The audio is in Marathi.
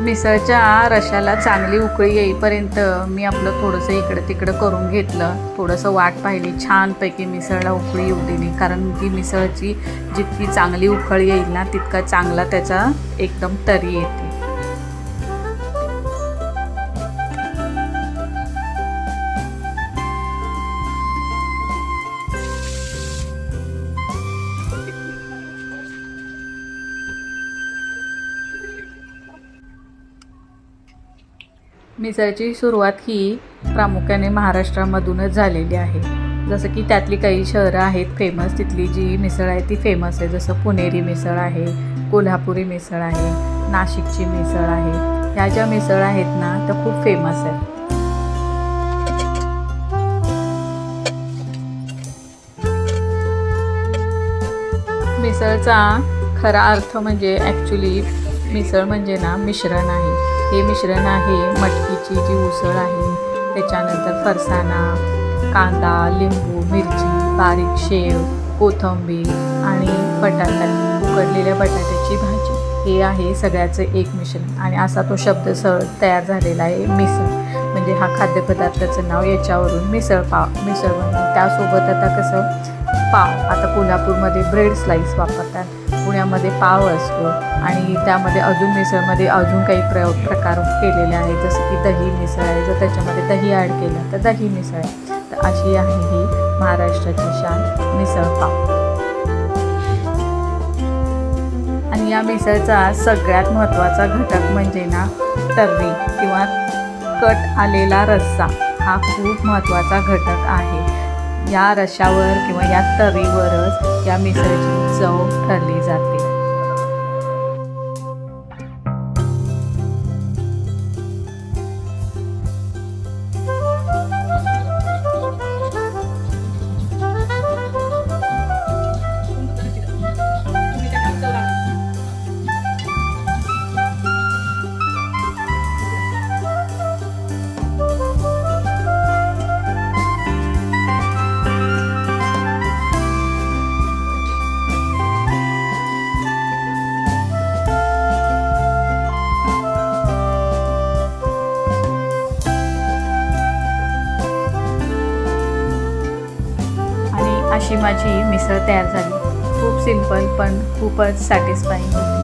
मिसळच्या रशाला चांगली उकळी येईपर्यंत मी आपलं थोडंसं इकडं तिकडं करून घेतलं. थोडंसं वाट पाहिली, छानपैकी मिसळला उकळी येऊ दिली, कारण ती मिसळची जितकी चांगली उकळ येईल ना तितका चांगला त्याचा एकदम तरी येते. मिसळची सुरुवात ही प्रामुख्याने महाराष्ट्रामधूनच झालेली आहे. जसं की त्यातली काही शहरं आहेत फेमस, तिथली जी मिसळ आहे ती फेमस आहे. जसं पुणेरी मिसळ आहे, कोल्हापुरी मिसळ आहे, नाशिकची मिसळ आहे. ह्या ज्या मिसळ आहेत ना त्या खूप फेमस आहेत. मिसळचा खरा अर्थ म्हणजे ॲक्च्युली मिसळ म्हणजे ना मिश्रण आहे. हे मिश्रण आहे मटकीची जी उसळ आहे, त्याच्यानंतर फरसाणा, कांदा, लिंबू, मिरची, बारीक शेव, कोथिंबीर आणि बटाटा, उकडलेल्या बटाट्याची भाजी. हे आहे सगळ्याचं एक मिश्रण आणि असा तो शब्द तयार झालेला आहे मिसळ. म्हणजे हा खाद्यपदार्थाचं नाव याच्यावरून मिसळ बनवून. त्यासोबत आता कसं पाव, आता कोल्हापूरमध्ये ब्रेड स्लाईस वापरतात, पुण्यामध्ये पाव असतो आणि त्यामध्ये अजून मिसळमध्ये अजून काही प्रकार केलेले आहेत. जसं की दही मिसळ आहे, जर त्याच्यामध्ये दही ॲड केलं तर दही मिसळ आहे. तर अशी आहे ही महाराष्ट्राची शान मिसळ पाव. आणि या मिसळचा सगळ्यात महत्त्वाचा घटक म्हणजे ना तर्री किंवा कट आलेला रस्सा. हा खूप महत्त्वाचा घटक आहे. या रश्श्यावर किंवा या तर्रीवरच या मिसळची चव ठरली जाते. अशी माझी मिसळ तयार झाली. खूप सिंपल पण खूपच सॅटिस्फाईंग होती.